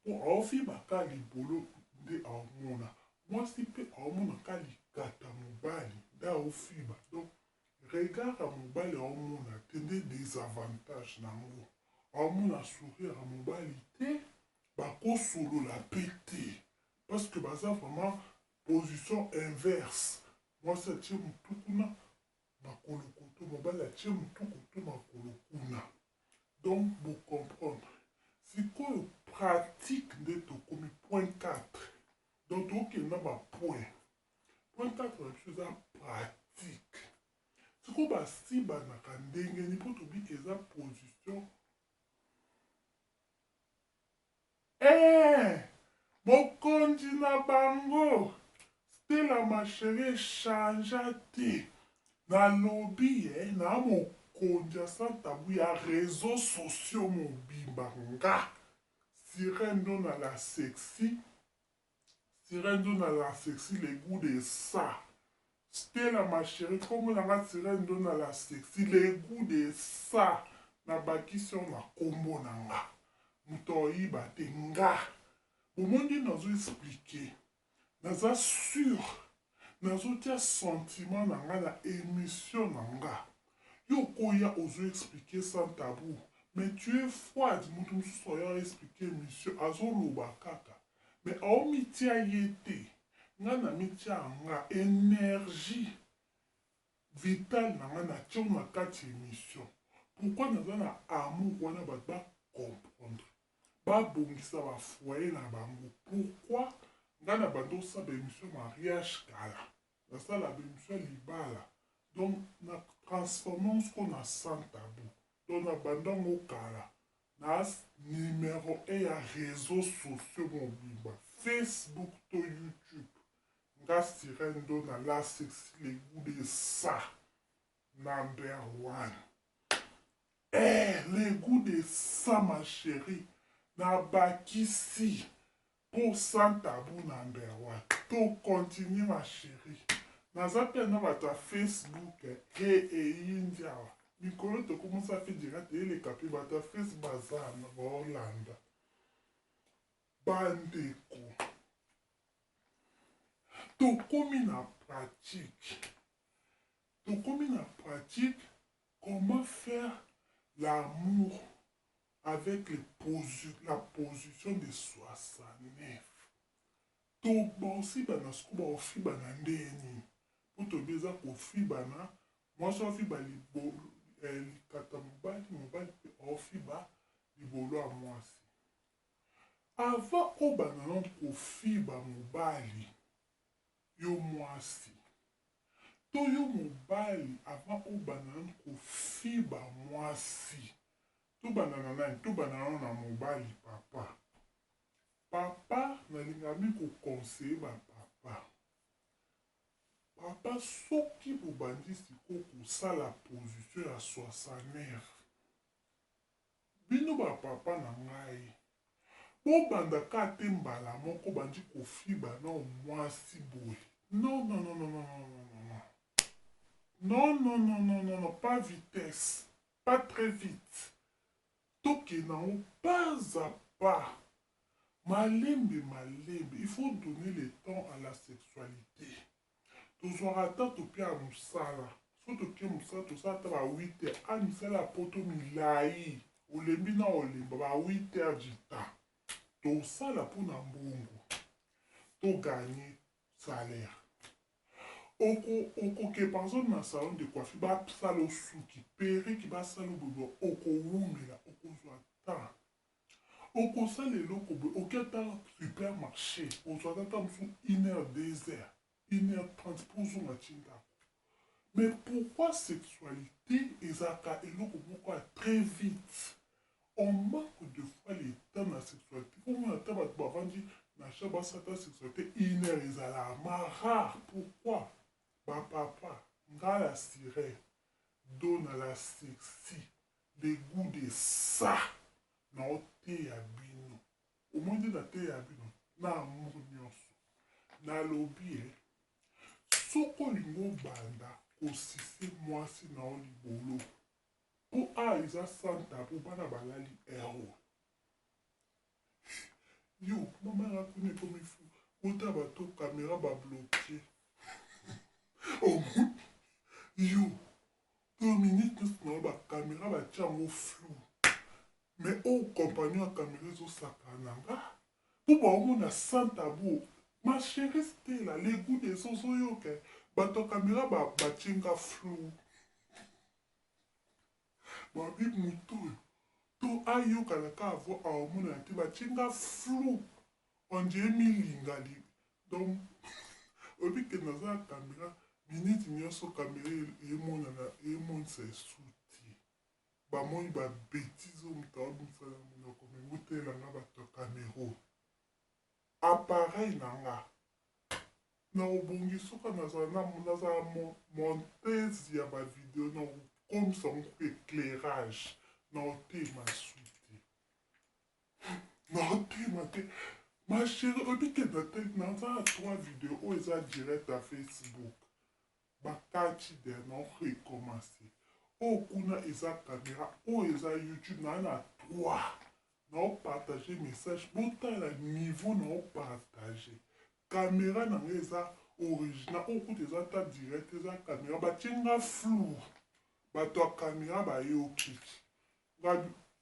Speaker 2: mpo aofibaka libolo nde aomona mwasi mpe aomonaka likata mobali nde aofiba donc regard à mobali aomona te nde désavantage nango. Aomona sourire à mobali te bakosolola pe te parce que baza vraiment position inverse. Mwasi atie motu kuna makolo koto, mobali atie motu koto makolo kuna. Donc bocomprendre sikoyo pratique nde tokomi point 4. Donc tokenda bapoint point 4 na biso eza pratique. Sikoyo basibanaka ndenge ni mpo tobi eza position mokonzi na bango Stella ma chérie echangea te nalobi na mokonzi asantabu ya réseaux sociaux mobimba nga sirendo na la sexy le goût de ça. Stella ma chérie kombo nanga sirendo na la sexy le goût de ça na bakisi oyo na kombo nanga moto oyiba te nga omondi nazo explike naza sur nazotia sentiment na nga na émission na nga yo koya ozo explike sans tabou mais tu es froide moto mosusu oya explike émission azoloba kaka mais aomitia ye te nga na mitia nga énergie vitale na nga natia na kati émission pourquoi naza na amour wana bato bacomprendre babongisa bafoye na bango. Pourquoi nga na bando osala émission mariage kala nasala bémission libala donc na transformons ce qu'on a sans tabou donc na bandango kala na numéro e ya réseaux sociaux mobimba Facebook to YouTube nga sirendo na la sexy le goût de ça number 1. Le goût de ça ma chérie na bakisi pour sans tabou number 1. To continue ma chérie naza pe na bato ya Facebook eyindi awa mikolo tokomosa afe direct eyeleka mpe bato ya Facebook baza na baolanda bandeko tokomi na pratique comment faire l'amour avec la position de 69. Tobosibana siko baofibana ndeni po tobeza kofibana mwasi ofiba likata mobali mpe ofiba libolo ya mwasi avant obana non kofiba mobali yo mwasi to yo mobali avant obana non kofiba mwasi tobana nani tobana na mobali papa nalingami kokonseye bapapa papa soki bobandi sikoyo kosala position ya 69 bino bapapa na ngai bobandaka te mbala moko bandi kofiba na mwasi boye non, pas vitesse pas très vite tokenango pas à pas malembe il faut donner le temps à la sexualité tozwaka ta topia ya mosala so tokie mosala tosala ta ba 8 heures a misala ya poto milai olembi na olemba ba 8 heures du temps tosala mpona mbongo toganye salaire okoke par exemple na salon de coiffure basala osuki periki basala obobo okowumela okozwa temps okosala eloko boye oketa supermarché ozwaka ta mosu 1 heure 2 heures 1h30 pour zonga tindako. Mais pourquoi sexualité ezaka eloko moko très vite? On manque de fois le temps dans la sexualité. Comment on a temps avant dit na chaba sata sexualité 1 heure ezala rare. Pourquoi? Ba papa, nga la sirène donne à la sexy le goût de ça. Na ote ya bino. Au moins de la te ya bino. Na amour nyonso. Na lobby soko lingo banda kosise mwasi na o libolo po a eza santa po bana balali ero yo mama rakuni komi fu ota bato kamera babloke yo 2 minutes nyonso na bacaméra batia yango flou mais oyo compagnie ya caméra ezosaka na nga mpo baomona sans tabou ma chérie stela les goûts des sauces oyoka bato ya caméra batinga flou babi moto oyo to ayokana ka avo aomona te batinga flou ondie milingali donc oyebi ke naza ya caméra miniti nyonso caméra emonisa esu te bamoni babétise oyo moto aobimisa na monoko me motelanga bato ya caméra appareil na nga na obongi soka nazala montese ya bavideo na okomisa ngo éclairage na otema su te na otema te ma chérie oyebi ke naza na 3 video oyo eza direct ya Facebook bakati de na orekomanse oyo kuna eza caméra oyo eza YouTube na 3 na opartage message botala niveau na opartage caméra na nga eza original oyo kuta eza ta direct eza caméra batinga flou bato ya caméra bayoki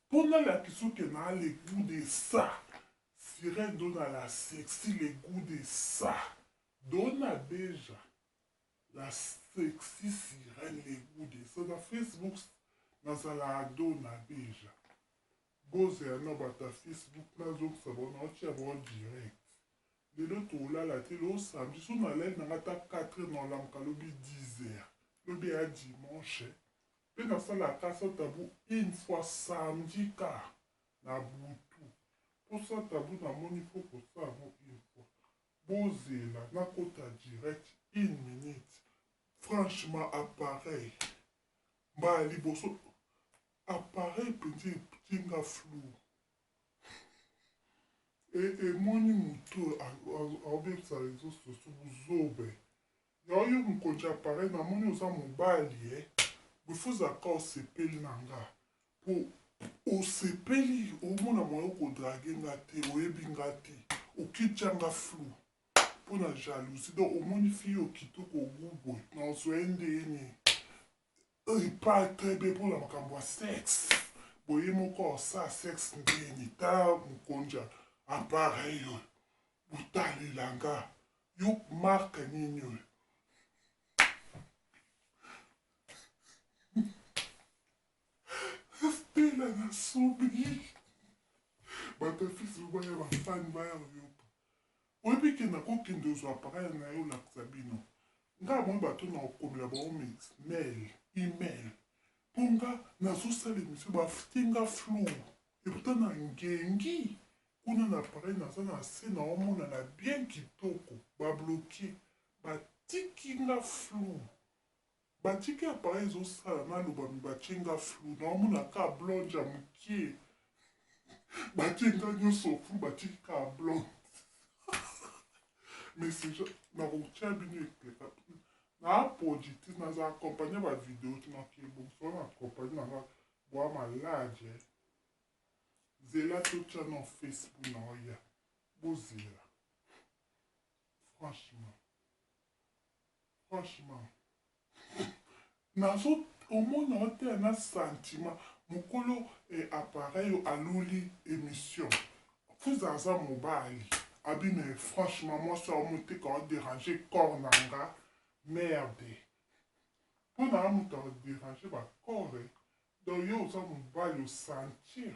Speaker 2: mpona lakisi oke na le goût de ça sirène dona la sexy le goût de ça dona beja la sexy sirène le goût de ça na Facebook nazala ado na beja bozela na bato ya Facebook nazokisa bona otia bao direct lelo tolala te lelo samedi so nalali nanga ta 4 na olamuka lobi 10 heures lobi ya dimanche mpe nasalaka sa tabu une fois samedi ka na butu mposa tabu namoni fo kosala yango une fois bozela nakota direct 1 minute franchement appareil mbala liboso appareil mpenza etinga flou emoni moto aobebisa reseau socio bozobe yaoyo mokonzi appareil namoni oza mobali befozaka osepeli na nga po osepeli omona moyo kodrage nga te oyebi nga te okitianga flou mpona jalousie donc omoni fille oyo kitoko oguboye na ozwa ndeni epa très bien mpona makambo ya sexe boye moko osala sexe ndeni ta mokonzi appareil oyo botalelanga yo marke nini oyo stela na sobi bato ya fisi baya bafani baya oyopa oyebi ke nakokende ozwa appareil na yo olakisa bino nga moi bato na okomela bao mail email mpo nga nazosala emission batinga flou eputa na ngengi kuna na appareil naza na se na omona na bien kitoko bablokie batikinga flou batiki appareil ezosala naloba batinga flou na omona ka blonde ya mokie batinga nyonso flou batiki ka blonde mais nakotia bino ekleka na apoditif naza akompagne bavideo tinakebonso na akompagne nanga bwa malade zela totia na Facebook na oya bozela franchement nazo omona otela na sentiment mokolo appareil oyo aluli émission fuzaza mobali abime franchement mwasi amoteka odérange corps na nga merde mpona amoto odérange bacore donc yo oza mobali osentir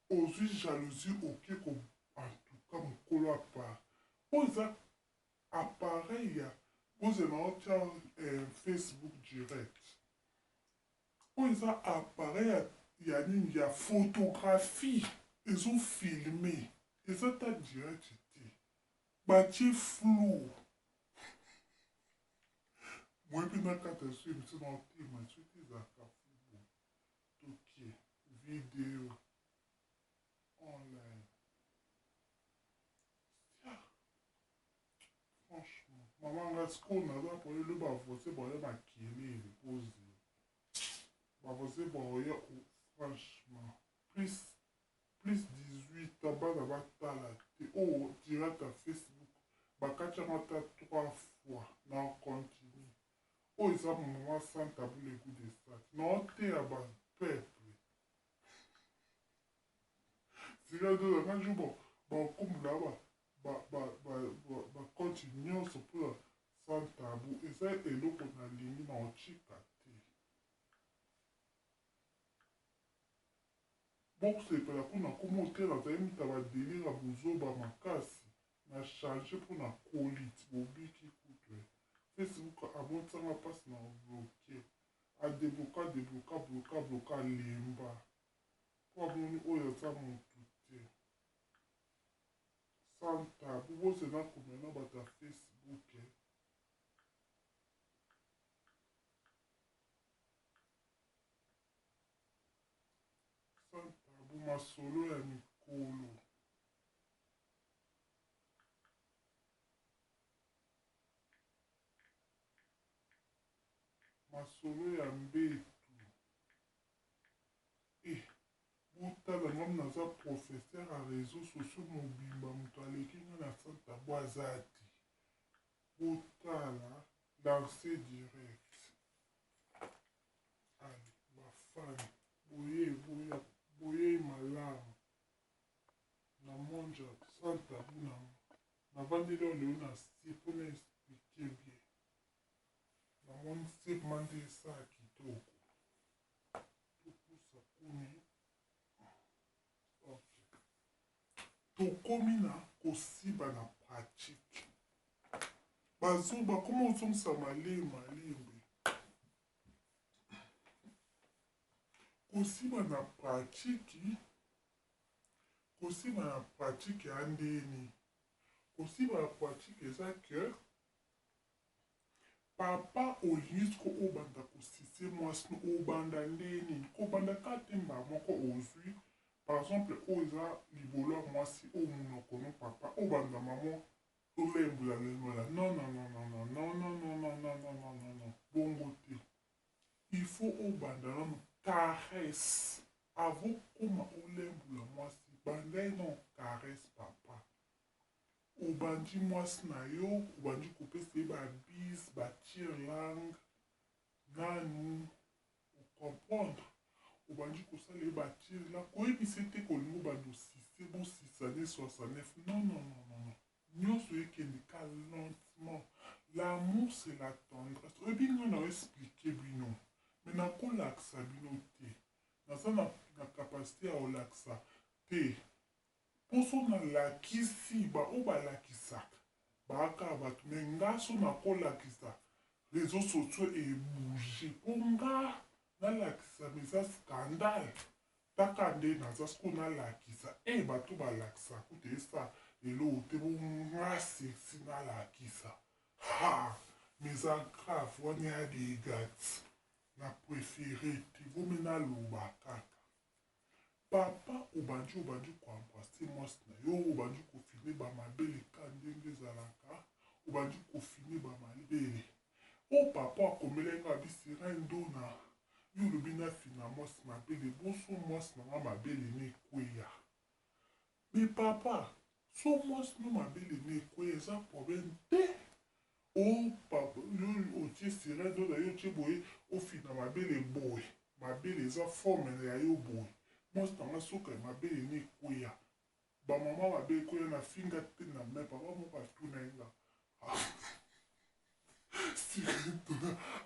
Speaker 2: ozwi jalousie oke ko antuka mokolo apart oyo eza appareil ya ozela otia Facebook direct oyo eza appareil ya nini ya photographie ezofilme eza ta direct te batie flou moi mpe nakata so emission na otema soki ezalaka flou tokie video online franchement mama nga sikoyo naza polelo bavose boya makelele pozela bavose boya franchement plus 18 bana batala te oyo direct ya Facebook bakatianga ta 3 fois na continue oyo eza mama sans tabou le goût de sat na oteya bapeuple sikadona nganju bon bakombula bakonti nyonso mpona sans tabou eza eloko nalingi na otika te bokosepela mpona koma otela zali mita badelire bozoba makasi na change mpona koliti bobiki kutu facebook abotisanga mpasi na obloke adebloka lemba po amoni oyo aza motu te sans tabou bosena komena bato ya facebook sans tabou masolo ya mikolo masolo ya mbetu botala ngam naza professeur ya réseau sociaux mobimba moto aleki nga na sans tabou aza te botala lance direct ale bafani boye malamu na monja sans tabou nango navandeli oyo leo na sie mpona explike bien namoni sepema nde esa ya kitoko topusa kuni tokomi na kosiba na pratique bakoma ozongisa malembe kosiba na pratique ya ndeni kosiba na pratique eza ke papa olingi siko obanda kosise mwasi obanda ndeni kobanda katemba moko ozwi par exemple oyo eza libolo ya mwasi oyo monoko no papa obanda mamo olembola non bongo te il faut obanda nano caresse avokoma olembola mwasi banda non caresse papa obandi mwasi na yo obandi kopesa ye babise batire langue nanu ocomprendre obandi kosala ye batire la koyebisa ete kolingi obanda osise bosisane 69 non nyonso ekende ka lentement l'amour c'est la tendresse oyebi nga na oexplike bino me nakolakisa bino te naza na kapasité ya kolakisa te mposo nalakisi baoyo balakisaka baaka bato me nga so nakolakisa réseau sociaux ebouge mpo nga nalakisa meza scandale taka nde naza siko nalakisa bato balakisa kuta esa eloko te bonga sexi nalakisa meza grave wana ya degati na préféré te vomi naloba kaka papa obandi koembrase mwasi na yo obandi kofini bamabele ka ndenge ezalaka obandi kofini bamabele o papa akomelenga bisira ndona yo olobi nafina mwasi mabele boso mwasi nanga mabele nekweya me papa so mwasi no mabele nekweya eza problème te o papa yo otie sira ndona yo otie boye ofina mabele boye mabele eza forme ya yo boye mwasi nanga soka ya mabele nekweya bamama mabele ekweya na finga te na me papa moko atuna yenga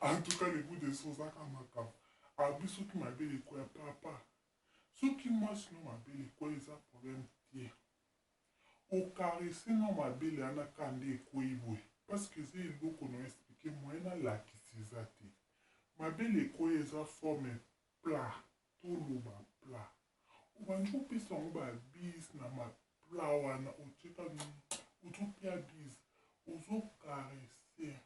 Speaker 2: en tout cas le goût de so ozaka makambo abi soki mabele ekweya papa soki mwasi no mabele ekweya eza problème te okarese na mabele wana ka nde ekweyi boye parceke eza eloko na explike moye nalakisi eza te mabele ekweya eza forme plat toloba plat obandi kopesa yango babise na mapla wana otieka ozopia bise ozokarese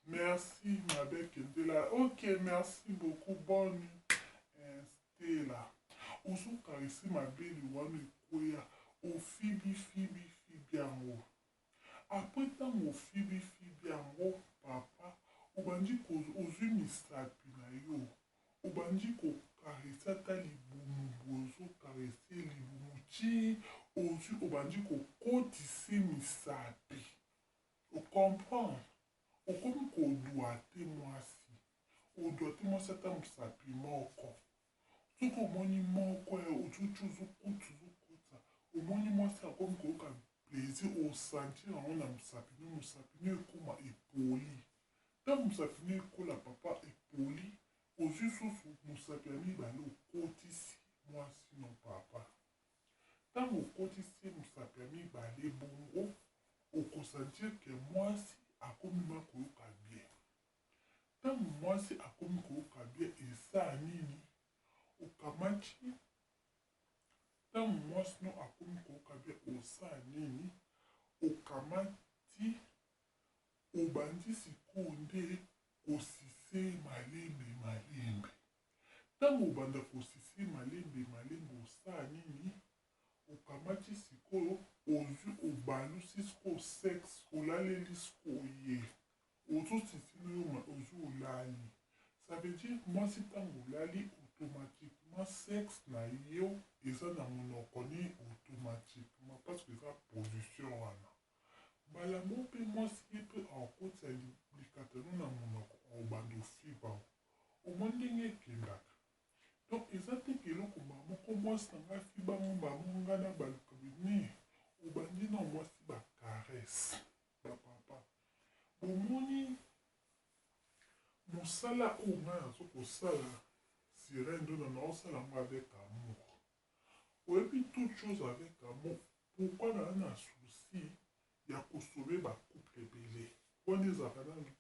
Speaker 2: merci ma belle Kendela. Ok, merci beaucoup. Bonne Stella. Ozo caressé ma belle wana ekoya ofibi yango. Après tant ofibi yango papa obandi ozwi misapi na yo. Obandi ko caressé ata libumu bozo caressé libumu ti ozwi obandi ko kotise misapi. ocomprendre okomi kodwa te mwasi odwa te mwasi ata mosapi moko soki omoni moko ocucu ozokuta omoni mwasi akomi koyoka plaisir osentir yango na mosapi no ekoma epoli ntango mosapi no ekola papa epoli ozwi susu mosapi ya mibale okotisi mwasi no papa ntango okotisi mosapi ya mibale bongo okosentir ke mwasi akomi makoyoka bien ntango mwasi akomi koyoka bien eza nini okamati ntango mwasi no akomi koyoka bien osa nini okamati obandi sikoyo nde kosise malembe ntango obanda kosise malembe osa nini okamati sikoyo ozwi obalusi sikoyo sexe olaleli sikoyo ye ozosisi nayo ozwi olali ça veut dire mwasi ntango olali automatiquement sexe na yo eza na monoko ni automatiquement parce que eza position wana mbala mo mpe mwasi ye mpe akotisa likatano na monoko obanda ofiba omoni ndenge ekendaka donc eza te keloko moko mwasi na ngai fibango bango ngai na baluka bini obandi na mwasi bakarese bapapa omoni mosala oyo ngai nazo kosala sirene ndo naosala ngo avec amour oyebi toute chose avec amour pourquoi naa na souci ya kosobe bacouple ebele wana ezalaka nano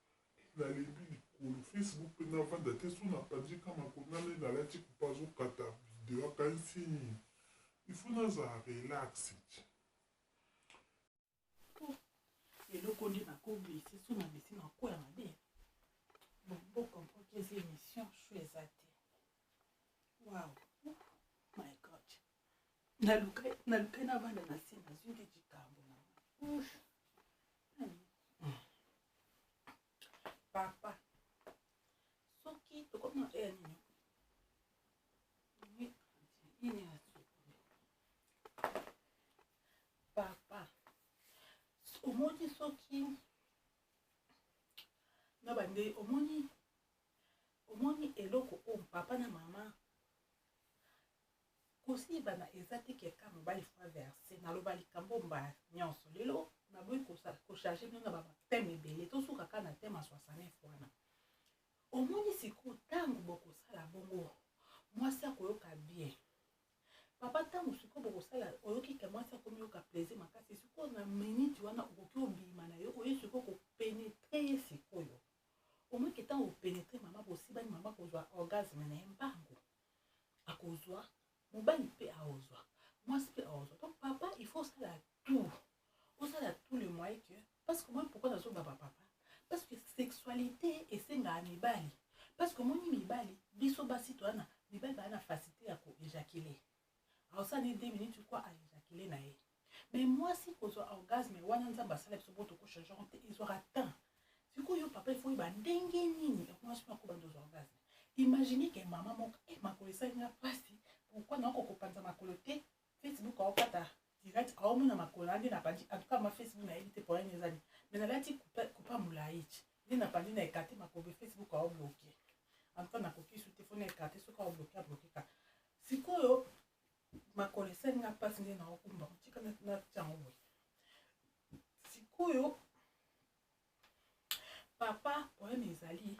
Speaker 2: nalembi likolo facebook mpe navanda te so napandika makonane nalati kupa azokata video akanisi nini ifo nazala relax
Speaker 3: eloko nde nakoglise so na mesi nakoya mabe bokomprendre eza émission sho eza te wow my god nalukai navanda na se nazwi nde cikambo na papa soki tokoma eya nini papa omoni soki na bande omoni eloko oyo papa na mama kosibana eza te keka mobali fois verse naloba likambo mbala nyonso lelo naboyi kocharge bino na bateme ebele tosuka kaka na teme ya 69 wana omoni sikoyo ntango bokosala bongo mwasi akoyoka bien papa ntango sikoyo bokosala oyoki ke mwasi akomi yoka plaisir makasi sikoyo na minute wana okoki obima na yo oyo sikoyo kopenetre ye sikoyo omoki ntango openetre mama bosibani mama kozwa orgasme na ye mbango akozwa mobali mpe aozwa mwasi mpe aozwa donc papa il faut osala tout le moyen que parce que moi pourquoi nazoba papa parce que sexualité esengaka mibali parce que omoni mibali biso basi towana mibali baa na facilité ya koéjacule aosali 2 minutes kwa aéjacule na ye mais mwasi kozwa orgasme wana nzambe asala biso bo tokochangeant te ezwaka temps sikoyo papa il faut yeba ndenge nini mwasi mpe akobanda ozwa orgasme imagine ke mama moko makolo esalinga mpasi pourquoi nakokopanza makolo te facebook aokata direct aomona makolo na nde napandi antuka ma facebook nayebi te poyani ezali me nalati kupa molai nde napandi na ekate makolo facebook aobloke antuka nakoki su te fona ekate soki aobloke ablokeka sikoyo makolo esalinga mpasi nde naokumba tika natiango boye sikoyo papa poyani ezali